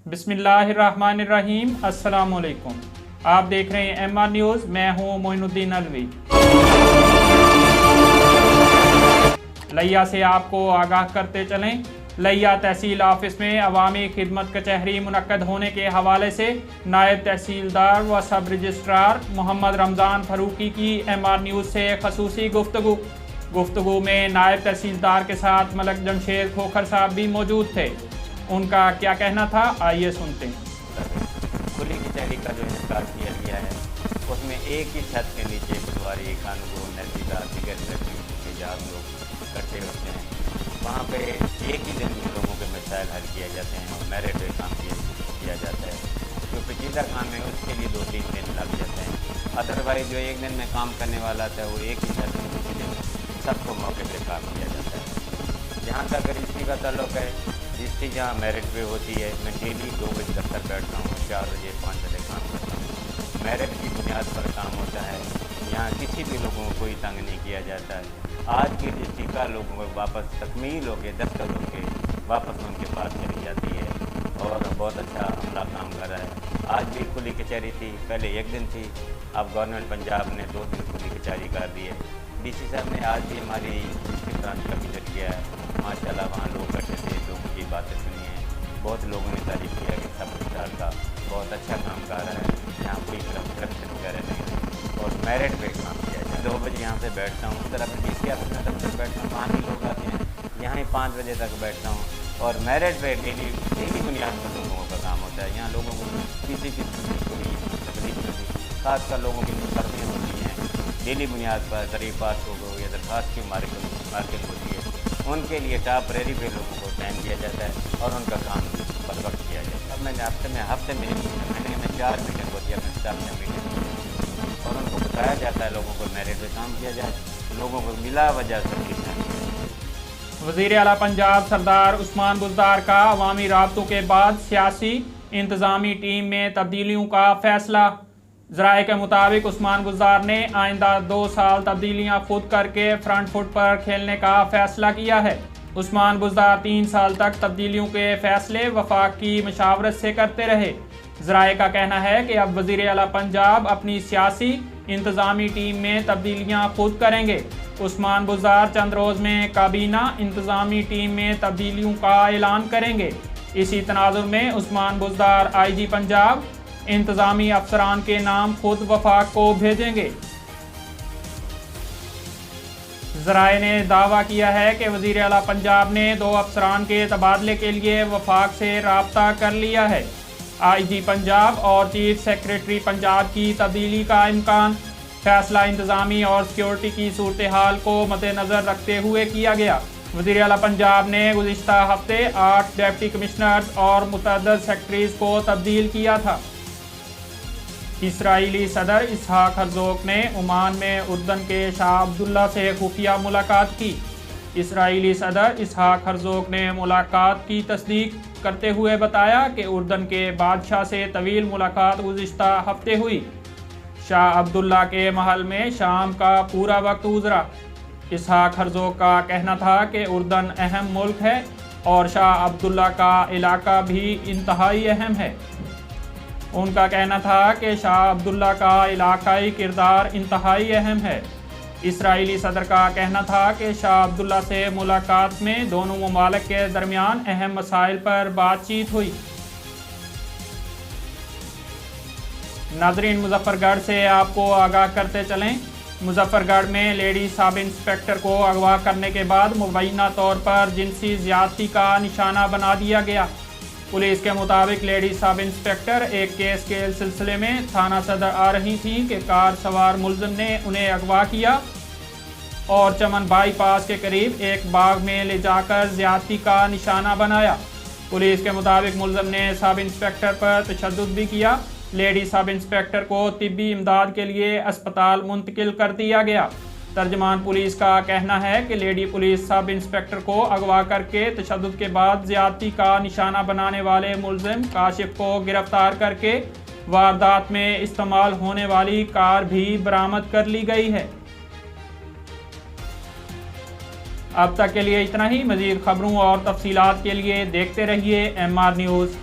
بسم اللہ الرحمن الرحیم۔ السلام علیکم، آپ دیکھ رہے ہیں MR نیوز، میں ہوں معین الدین الوی۔ لیا سے آپ کو آگاہ کرتے چلیں، لیا تحصیل آفس میں عوامی خدمت کچہری منعقد ہونے کے حوالے سے نائب تحصیلدار و سب رجسٹرار محمد رمضان فاروقی کی MR نیوز سے خصوصی گفتگو میں نائب تحصیلدار کے ساتھ ملک جمشید کھوکھر صاحب بھی موجود تھے۔ ان کا کیا کہنا تھا، آئیے سنتے ہیں۔ کھلی کچہری کا جو انعقاد کیا گیا ہے اس میں ایک ہی چھت کے نیچے پٹواری، قانون، نزدیکار، دیگر احتجاج لوگ اکٹھے ہوتے ہیں۔ وہاں پہ ایک ہی دن میں لوگوں کے مسائل حل کیا جاتے ہیں اور میرٹ پہ کام کیا جاتا ہے۔ جو پیچیدہ کام ہے اس کے لیے 2-3 دن لگ جاتے ہیں۔ ادروائز جو ایک دن میں کام کرنے والا تھا وہ ایک ہی چھت کے نیچے سب کو موقع پہ کام کیا جاتا ہے۔ جہاں تک رجسٹری کا تعلق ہے، رجسٹری جہاں میرٹ پہ ہوتی ہے، میں ڈیلی 2 بجے دفتر بیٹھتا ہوں، 4 بجے 5 بجے کام کرتا ہوں۔ میرٹ کی بنیاد پر کام ہوتا ہے، یہاں کسی بھی لوگوں کو کوئی تنگ نہیں کیا جاتا ہے۔ آج کی رجسٹری کا لوگوں کو واپس تکمیل ہو کے 10 ہو کے واپس ان کے پاس چلی جاتی ہے اور بہت اچھا عملہ کام کر رہا ہے۔ آج بھی کھلی کچہری تھی، پہلے 1 دن تھی، اب گورنمنٹ پنجاب نے 2 دن کھلی کچہری کر دی ہے۔ ڈی سی صاحب نے آج بھی ہماری ڈسٹرکٹ برانچ کا وزٹ کیا ہے، ماشاءاللہ وہاں لوگ بیٹھے تھے، لوگوں کی باتیں سنی ہیں، بہت لوگوں نے تعریف کیا کہ سب رجسٹرار کا بہت اچھا کام کر رہا ہے، یہاں کوئی کرپشن وغیرہ نہیں ہے اور میرٹ پہ کام کیا جائے۔ 2 بجے یہاں سے بیٹھتا ہوں، اس طرح ڈی سی آفس میں دفتر بیٹھتا ہوں، وہاں بھی لوگ آتے ہیں، یہاں ہی 5 بجے تک بیٹھتا ہوں اور میرٹ پہ ڈیلی بنیاد پر لوگوں کا کام ہوتا ہے۔ یہاں لوگوں کو کسی قسم کی کوئی تکلیف نہیں ہوتی، خاص کر لوگوں کی سردیاں ہوتی ہیں ڈیلی بنیاد پر تریفات ہو یا درخواست کی مارکیٹ ہوتی ہے، ان کے لیے ٹاپ پریری پہ لوگوں کو ٹائم دیا جاتا ہے اور ان کا کام بر وقت کیا جاتا ہے۔ اب میں نے ہفتے میں 4 میٹنگ ہوتی ہے اپنے اسٹاف میں میٹنگ، اور ان کو بتایا جاتا ہے لوگوں کو میرٹ پہ کام کیا جائے، لوگوں کو بلا وجہ تکلیف نہیں ہے۔ وزیر اعلیٰ پنجاب سردار عثمان بزدار کا عوامی رابطوں کے بعد سیاسی انتظامی ٹیم میں تبدیلیوں کا فیصلہ۔ ذرائع کے مطابق عثمان بزدار نے آئندہ 2 سال تبدیلیاں خود کر کے فرنٹ فٹ پر کھیلنے کا فیصلہ کیا ہے۔ عثمان بزدار 3 سال تک تبدیلیوں کے فیصلے وفاق کی مشاورت سے کرتے رہے۔ ذرائع کا کہنا ہے کہ اب وزیر اعلیٰ پنجاب اپنی سیاسی انتظامی ٹیم میں تبدیلیاں خود کریں گے۔ عثمان بزدار چند روز میں کابینہ انتظامی ٹیم میں تبدیلیوں کا اعلان کریں گے۔ اسی تناظر میں عثمان بزدار IG پنجاب انتظامی افسران کے نام خود وفاق کو بھیجیں گے۔ ذرائع نے دعویٰ کیا ہے کہ وزیر اعلیٰ پنجاب نے 2 افسران کے تبادلے کے لیے وفاق سے رابطہ کر لیا ہے۔ IG پنجاب اور چیف سیکریٹری پنجاب کی تبدیلی کا امکان فیصلہ انتظامی اور سیکیورٹی کی صورتحال کو مد نظر رکھتے ہوئے کیا گیا۔ وزیر اعلیٰ پنجاب نے گزشتہ ہفتے 8 ڈپٹی کمشنرز اور متعدد سیکرٹریز کو تبدیل کیا تھا۔ اسرائیلی صدر اسحاق ہرزوگ نے عمان میں اردن کے شاہ عبداللہ سے خفیہ ملاقات کی۔ اسرائیلی صدر اسحاق ہرزوگ نے ملاقات کی تصدیق کرتے ہوئے بتایا کہ اردن کے بادشاہ سے طویل ملاقات گزشتہ ہفتے ہوئی۔ شاہ عبداللہ کے محل میں شام کا پورا وقت گزرا۔ اسحاق ہرزوگ کا کہنا تھا کہ اردن اہم ملک ہے اور شاہ عبداللہ کا علاقہ بھی انتہائی اہم ہے۔ ان کا کہنا تھا کہ شاہ عبداللہ کا علاقائی کردار انتہائی اہم ہے۔ اسرائیلی صدر کا کہنا تھا کہ شاہ عبداللہ سے ملاقات میں دونوں ممالک کے درمیان اہم مسائل پر بات چیت ہوئی۔ ناظرین، مظفر گڑھ سے آپ کو آگاہ کرتے چلیں، مظفر گڑھ میں لیڈی سب انسپکٹر کو اغوا کرنے کے بعد مبینہ طور پر جنسی زیادتی کا نشانہ بنا دیا گیا۔ پولیس کے مطابق لیڈی سب انسپکٹر ایک کیس کے سلسلے میں تھانہ صدر آ رہی تھیں کہ کار سوار ملزم نے انہیں اغوا کیا اور چمن بائی پاس کے قریب ایک باغ میں لے جا کر زیادتی کا نشانہ بنایا۔ پولیس کے مطابق ملزم نے سب انسپکٹر پر تشدد بھی کیا۔ لیڈی سب انسپکٹر کو طبی امداد کے لیے اسپتال منتقل کر دیا گیا۔ ترجمان پولیس کا کہنا ہے کہ لیڈی پولیس سب انسپکٹر کو اغوا کر کے تشدد کے بعد زیادتی کا نشانہ بنانے والے ملزم کاشف کو گرفتار کر کے واردات میں استعمال ہونے والی کار بھی برآمد کر لی گئی ہے۔ اب تک کے لیے اتنا ہی۔ مزید خبروں اور تفصیلات کے لیے دیکھتے رہیے MR نیوز۔